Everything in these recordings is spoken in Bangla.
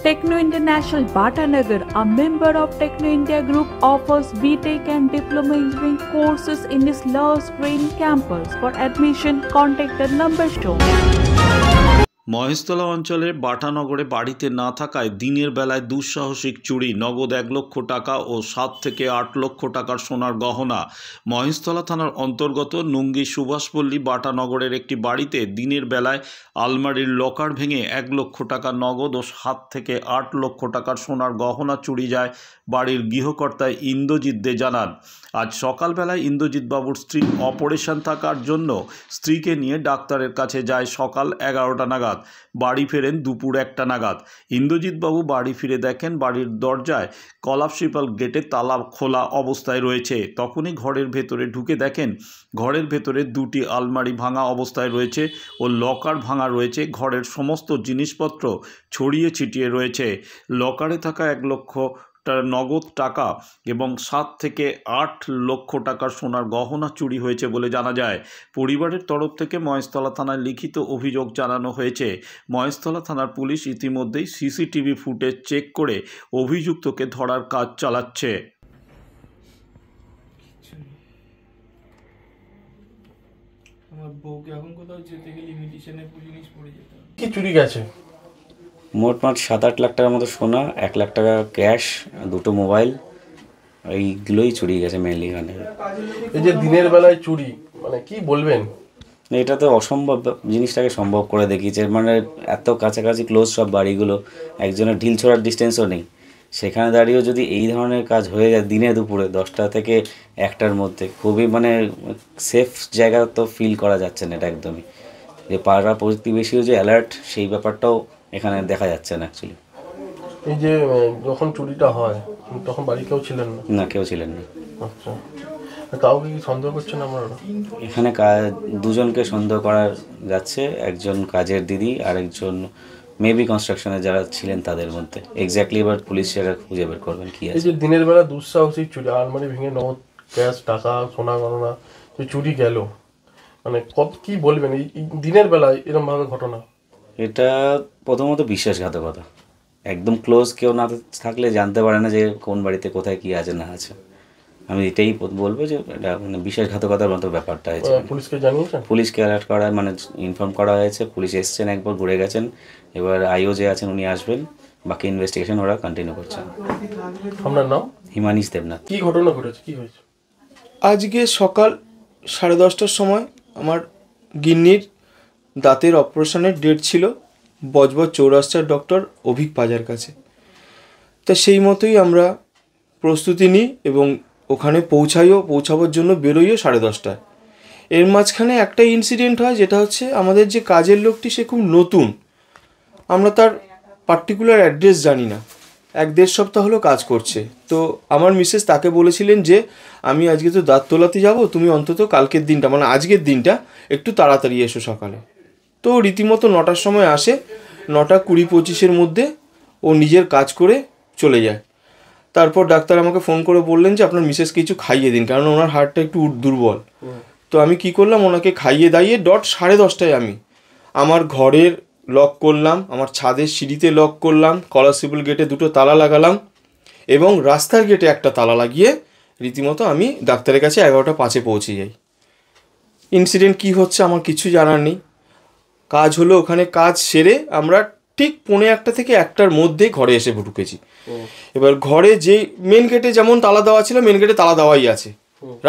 Techno International Bhatanagar, a member of Techno India Group, offers BTech and Diploma Engineering courses in its Love Green campus. For admission, contact the number shown. Maheshtala অঞ্চলের বাটানগরে বাড়িতে না থাকায় দিনের বেলায় দুঃসাহসিক চুরি, নগদ 1 লক্ষ টাকা ও 7 থেকে 8 লক্ষ টাকার সোনার গহনা। মহেশতলা থানার অন্তর্গত নুঙ্গি সুভাষপল্লী বাটানগরের একটি বাড়িতে দিনের বেলায় আলমারির লকার ভেঙে 1 লক্ষ টাকা নগদ ও 7 থেকে 8 লক্ষ টাকার সোনার গহনা চুরি যায় বাড়ির গৃহকর্তা ইন্দ্রজিৎ দে জানান। আজ সকালবেলায় ইন্দ্রজিৎ বাবুর স্ত্রী অপারেশন থাকার জন্য স্ত্রীকে নিয়ে ডাক্তারের কাছে যায় সকাল 11টা নাগাদ, বাড়ি ফেরেন দুপুর 1টা নাগাদ। ইন্দ্রজিৎ বাবু বাড়ি ফিরে দেখেন বাড়ির দরজায় কলাপসিবল গেটে তালা খোলা অবস্থায় রয়েছে। তখনই ঘরের ভেতরে ঢুকে দেখেন ঘরের ভেতরে 2টি আলমারি ভাঙা অবস্থায় রয়েছে ও লকার ভাঙা রয়েছে। ঘরের সমস্ত জিনিসপত্র ছড়িয়ে ছিটিয়ে রয়েছে। লকারে থাকা 1 লক্ষ নগদ টাকা এবং 7 থেকে 8 লক্ষ টাকার সোনার গহনা চুরি হয়েছে বলে জানা যায়। পরিবারের তরফ থেকে মহেশতলা থানায় লিখিত অভিযোগ জানানো হয়েছে। মহেশতলা থানার পুলিশ ইতিমধ্যেই সিসিটিভি ফুটেজ চেক করে অভিযুক্তকে ধরার কাজ চালাচ্ছে। আমার বউকে এখন কোথাও যেতে গেলে ইমিটেশনের জিনিস পড়ে যেতে হবে। কি চুরি গেছে? মোটমাট 7-8 লাখ টাকার মতো সোনা, 1 লাখ টাকা ক্যাশ, 2টো মোবাইল, এইগুলোই চুরি গেছে মেনলি। এখানে এই যে দিনের বেলায় চুরি, মানে কি বলবেন? এটা তো অসম্ভব, জিনিসটাকে সম্ভব করে দেখিয়েছে। মানে এত কাছাকাছি ক্লোজ সব বাড়িগুলো, একজনের ঢিল ছোড়ার ডিস্টেন্সও নেই, সেখানে দাঁড়িয়েও যদি এই ধরনের কাজ হয়ে যায় দিনে দুপুরে 10টা থেকে 1টার মধ্যে, খুবই মানে সেফ জায়গা তো ফিল করা যাচ্ছে না এটা একদমই। যে পাড়া প্রতিবেশীও যে অ্যালার্ট, সেই ব্যাপারটাও এখানে দেখা যাচ্ছে না অ্যাকচুয়ালি। এই যে যখন চুরিটা হয় তখন বাড়ি কেউ ছিলেন না? না, কেউ ছিলেন না। আচ্ছা, কাউকে কি সন্দেহ করছেন আপনারা? এখানে দুজনকে সন্দেহ করা যাচ্ছে, একজন কাজের দিদি আর একজন মেবি কনস্ট্রাকশনে যারা ছিলেন তাদের মধ্যে। এক্স্যাক্টলি এবার পুলিশ সেটা খুঁজে বের করবেন কি আছে। এই যে দিনের বেলা দুঃসাহসিক চুরি, আলমারি ভেঙে নগদ ক্যাশ টাকা সোনা গয়না যে চুরি গেল, মানে কি বলবেন এই দিনের বেলায় এরকম ভাবে ঘটনা? এটা প্রথমত বিশ্বাসঘাতকতা। একদম ক্লোজ কেউ না থাকলে জানতে পারে না যে কোন বাড়িতে কোথায় কি আছে না আছে। আমি এটাই বলবো যে এটা মানে বিশ্বাসঘাতকতার মতো ব্যাপারটা হয়েছে। পুলিশকে জানিয়েছেন? পুলিশকে অ্যালার্ট করা মানে ইনফর্ম করা হয়েছে। পুলিশ এসছেন, একবার ঘুরে গেছেন, এবার আইও যে আছেন উনি আসবেন, বাকি ইনভেস্টিগেশন ওরা কন্টিনিউ করছেন। আপনার নাম? হিমানিশ দেবনাথ। কি ঘটনা ঘটেছে, কি হয়েছে? আজকে সকাল 10:30টার সময় আমার গিন্নির দাঁতের অপারেশনের ডেট ছিল বজবজ চৌরাস্তার ডক্টর অভিক পাজার কাছে। তা সেই মতোই আমরা প্রস্তুতি নিই এবং ওখানে পৌঁছাবার জন্য বেরোইও 10:30টায়। এর মাঝখানে একটা ইনসিডেন্ট হয়, যেটা হচ্ছে আমাদের যে কাজের লোকটি সে খুব নতুন, আমরা তার পার্টিকুলার অ্যাড্রেস জানি না। 1-1.5 সপ্তাহ হলো কাজ করছে। তো আমার মিসেস তাকে বলেছিলেন যে আমি আজকে তো দাঁত তোলাতে যাব, তুমি অন্তত কালকের দিনটা মানে আজকের দিনটা একটু তাড়াতাড়ি এসো সকালে। তো রীতিমতো 9টার সময় আসে, 9:20-25-এর মধ্যে ও নিজের কাজ করে চলে যায়। তারপর ডাক্তার আমাকে ফোন করে বললেন যে আপনার মিসেসকে কিছু খাইয়ে দিন, কারণ ওনার হার্টটা একটু দুর্বল। তো আমি কি করলাম, ওনাকে খাইয়ে দাইয়ে 10:30টায় আমি আমার ঘরের লক করলাম, আমার ছাদের সিঁড়িতে লক করলাম, কলাপসিবল গেটে 2টো তালা লাগালাম এবং রাস্তার গেটে একটা তালা লাগিয়ে রীতিমতো আমি ডাক্তারের কাছে 11:05-এ পৌঁছে যাই। ইনসিডেন্ট কি হচ্ছে আমার কিছু জানার নেই। কাজ হলো, ওখানে কাজ সেরে আমরা ঠিক 1:45 থেকে 1টার মধ্যে ঘরে এসে ঢুকেছি। এবার ঘরে যে মেন গেটে যেমন তালা দেওয়া ছিল, মেন গেটে তালা দেওয়াই আছে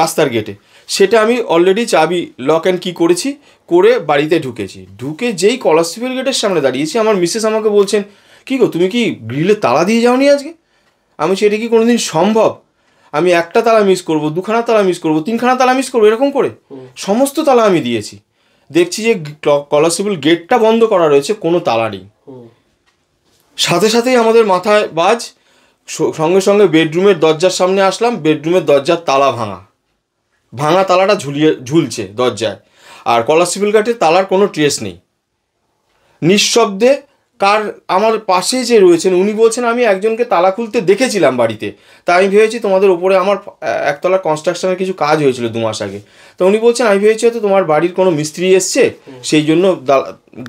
রাস্তার গেটে, সেটা আমি অলরেডি চাবি লক অ্যান্ড কি করেছি, করে বাড়িতে ঢুকেছি। ঢুকে যেই কলাপসিবল গেটের সামনে দাঁড়িয়েছি, আমার মিসেস আমাকে বলছেন, কী গো তুমি কি গ্রিলে তালা দিয়ে যাওনি আজকে? আমি সেটা কি কোনোদিন সম্ভব? আমি একটা তালা মিস করবো, 2খানা তালা মিস করবো, 3খানা তালা মিস করবো, এরকম করে সমস্ত তালা আমি দিয়েছি। দেখছি যে কলাপসিবল গেটটা বন্ধ করা রয়েছে, কোনো তালা নেই। সাথে সাথেই আমাদের মাথায় বাজ, সঙ্গে সঙ্গে বেডরুমের দরজার সামনে আসলাম। বেডরুমের দরজার তালা ভাঙা তালাটা ঝুলছে দরজায়, আর কলাপসিবল গেটের তালার কোনো ট্রেস নেই। নিঃশব্দে আমার পাশে যে রয়েছেন উনি বলছেন আমি একজনকে তালা খুলতে দেখেছিলাম বাড়িতে, তাই আমি ভেবেছি তোমাদের ওপরে আমার একতলার কনস্ট্রাকশনের কিছু কাজ হয়েছিল 2 মাস আগে। তো উনি বলছেন আমি ভেবেছি হয়তো তোমার বাড়ির কোনো মিস্ত্রি এসছে, সেই জন্য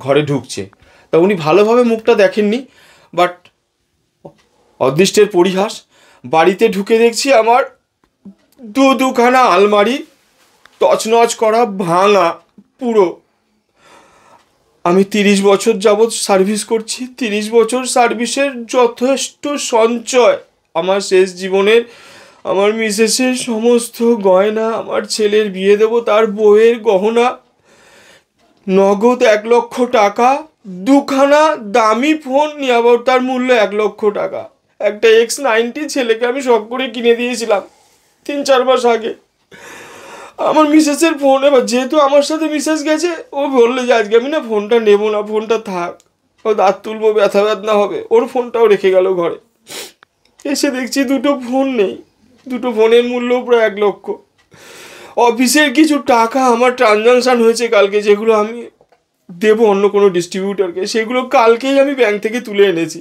ঘরে ঢুকছে। তা উনি ভালোভাবে মুখটা দেখেননি, বাট অদৃষ্টের পরিহাস, বাড়িতে ঢুকে দেখছি আমার দুখানা আলমারি তছনছ করা, ভাঙা পুরো। আমি 30 বছর যাবৎ সার্ভিস করছি, 30 বছর সার্ভিসের যথেষ্ট সঞ্চয় আমার শেষ জীবনের, আমার মিসেসের সমস্ত গয়না, আমার ছেলের বিয়ে দেবো তার বউয়ের গহনা, নগদ 1 লক্ষ টাকা, দুখানা দামি ফোন নিয়ে আবার তার মূল্য 1 লক্ষ টাকা। একটা X90 ছেলেকে আমি শখ করে কিনে দিয়েছিলাম 3-4 মাস আগে। আমার মিসেসের ফোন, এবার যেহেতু আমার সাথে মিসেস গেছে, ও বললে যে আজকে আমি না ফোনটা নেবো না, ফোনটা থাক, ও দাঁত তুলবো, ব্যথা বেদনা হবে, ওর ফোনটাও রেখে গেল ঘরে। এসে দেখছি 2টো ফোন নেই, 2টো ফোনের মূল্য প্রায় 1 লক্ষ। অফিসের কিছু টাকা আমার ট্রানজাকশান হয়েছে কালকে, যেগুলো আমি দেবো অন্য কোনো ডিস্ট্রিবিউটরকে, সেগুলো কালকেই আমি ব্যাংক থেকে তুলে এনেছি।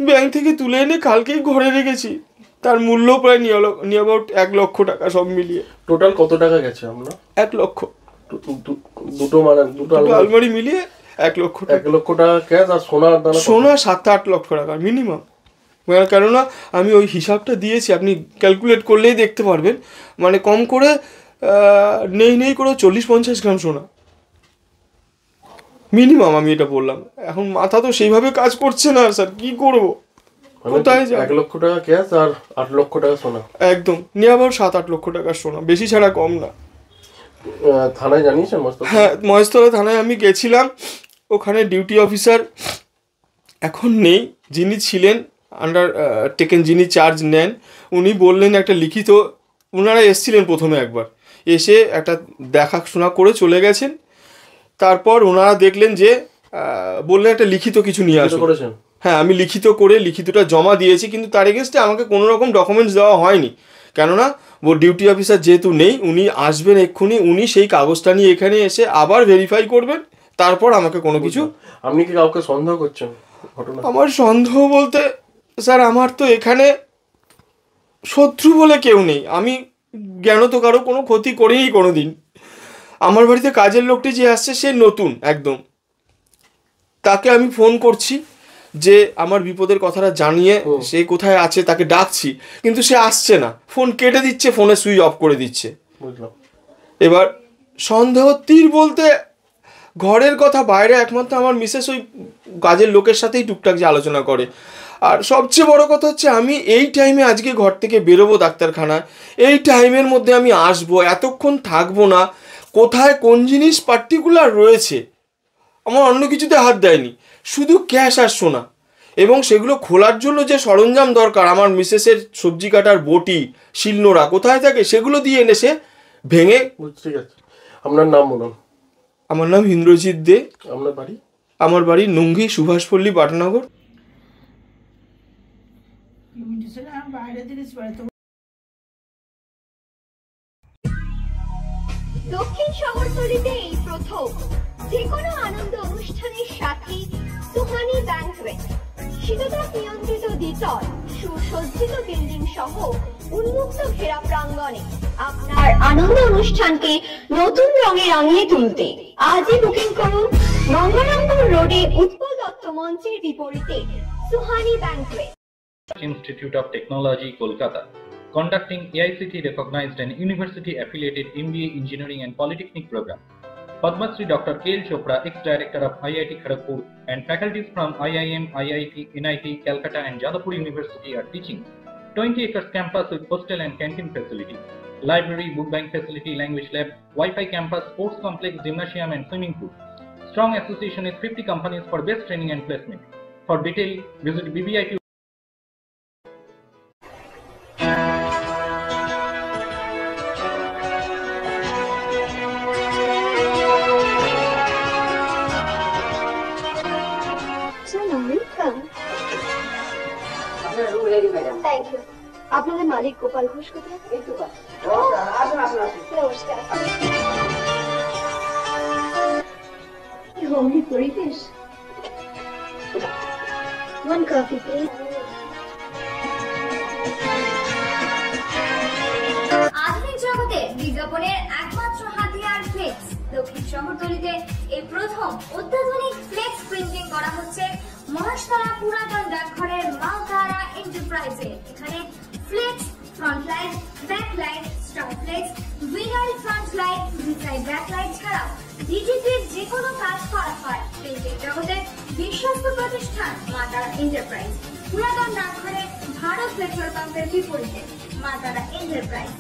ব্যাংক থেকে তুলে এনে কালকেই ঘরে রেখেছি, তার মূল্য প্রায় নিয়ে অ্যাবাউট 1 লক্ষ টাকা সব মিলিয়ে। টোটাল কত টাকা গেছে আমরা? 1 লক্ষ। দুটো আলমারি মিলিয়ে 1 লক্ষ টাকা। 1 লক্ষ টাকা ক্যাশ আর সোনা 7-8 লক্ষ টাকা মিনিমাম। কেননা আমি ওই হিসাবটা দিয়েছি, আপনি ক্যালকুলেট করলেই দেখতে পারবেন, মানে কম করে নেই করে 40-50 গ্রাম সোনা মিনিমাম, আমি এটা বললাম। এখন মাথা তো সেইভাবে কাজ করছে না স্যার, কি করবো, কোথায় যাব? 1 লক্ষ টাকা ক্যাশ আর 8 লক্ষ টাকা সোনা, একদম নিয়ে আবার 7-8 লক্ষ টাকার সোনা, বেশি ছাড়া কম না। থানায় জানিয়েছেন? হ্যাঁ, মহেশতলা থানায় আমি গেছিলাম, ওখানে ডিউটি অফিসার এখন নেই, যিনি ছিলেন আন্ডার টেকেন, যিনি চার্জ নেন, উনি বললেন একটা লিখিত, ওনারা এসছিলেন প্রথমে একবার, এসে একটা দেখাশোনা করে চলে গেছেন। তারপর ওনারা দেখলেন যে বললেন একটা লিখিত কিছু নিয়ে আসুন। হ্যাঁ, আমি লিখিতটা জমা দিয়েছি, কিন্তু তার এগেনস্টে আমাকে কোনো রকম ডকুমেন্টস দেওয়া হয়নি, কেননা ও ডিউটি অফিসার যেহেতু নেই, উনি আসবেন এক্ষুনি, উনি সেই কাগজটা নিয়ে এখানে এসে আবার ভেরিফাই করবেন, তারপর আমাকে কোনো কিছু। আপনি কি কাউকে সন্দেহ করছেন? আমার সন্দেহ বলতে স্যার, আমার তো এখানে শত্রু বলে কেউ নেই, আমি জ্ঞানত কারো কোনো ক্ষতি করিনি কোনো দিন। আমার বাড়িতে কাজের লোকটি যে আসছে সে নতুন একদম, তাকে আমি ফোন করছি যে আমার বিপদের কথাটা জানিয়ে সে কোথায় আছে, তাকে ডাকছি, কিন্তু সে আসছে না, ফোন কেটে দিচ্ছে, ফোনে সুইচ অফ করে দিচ্ছে। এবার সন্দেহ তীর বলতে ঘরের কথা বাইরে একমাত্র আমার মিসেস ওই কাজের লোকের সাথেই টুকটাক যে আলোচনা করে। আর সবচেয়ে বড় কথা হচ্ছে, আমি এই টাইমে আজকে ঘর থেকে বেরোবো ডাক্তারখানায়, এই টাইমের মধ্যে আমি আসবো, এতক্ষণ থাকবো না, কোথায় কোন জিনিস পার্টিকুলার রয়েছে আমার অন্য কিছুতে হাত দেয়নি, শুধু ক্যাশ আর সোনা, এবং সেগুলো খোলার জন্য যে সরঞ্জাম দরকার, আমার মিসেসের সবজি কাটার বটি, শিলনোড়া কোথায় থাকে, সেগুলো দিয়ে এনে সে ভেঙে। ঠিক আছে, আপনার নাম বলুন। আমার নাম ইন্দ্রজিৎ দে। আপনার বাড়ি? আমার বাড়ি নুঙ্গি, সুভাষপল্লী, বাটানগর। দক্ষিণ শহরতলিতে এই প্রথম যে কোনো আনন্দ অনুষ্ঠানের সাথে সুহানি ব্যাংকুয়েট, শীততাপ নিয়ন্ত্রিত দ্বিতল, সুসজ্জিত বিল্ডিং সহ উন্মুক্ত ঘেরা প্রাঙ্গণে আপনার আনন্দ অনুষ্ঠানকে নতুন রঙে রাঙিয়ে তুলতে আজই বুকিং করুন গঙ্গারামপুর রোডে উৎপল দত্ত মঞ্চের বিপরীতে Suhani banquet. Institute of Technology, Kolkata, conducting AICT recognized and university affiliated MBA Engineering and Polytechnic program. Padma Shri Dr. K.L. Chopra, ex-director of IIT Kharagpur, and faculties from IIM, IIT, NIT, Calcutta and Jadavpur University are teaching. 20 acres campus with hostel and canteen facility, library, book bank facility, language lab, Wi-Fi campus, sports complex, gymnasium and swimming pool. Strong association with 50 companies for best training and placement. For detail, visit BBIT. Thank you. আপনাদের মালিক গোপাল ঘোষ কোথায়? নমস্কার। হোমলি পরিবেশ। One coffee, please. আধুনিক জগতে বিজ্ঞাপনের একমাত্র হাতিয়ার ফ্লেক্স। দক্ষিণ শহরতলিতে এই প্রথম অত্যাধুনিক ফ্লেক্স প্রিন্টিং করা হচ্ছে মহেশতলা পুরাতন ডাকঘরের মালতারা এন্টারপ্রাইজে এখানে flex, front light, back light, star flex, vinyl front light, beside back light ছাড়াও ডিজিপির যে কোনো কাজ করা হয়। প্রিন্টিং জগতে বিশ্বস্ত প্রতিষ্ঠান মা তারা এন্টারপ্রাইজ, পুরাতন ডাকঘরে ভারত পেট্রোল পাম্পের বিপরীতে মা তারা এন্টারপ্রাইজ।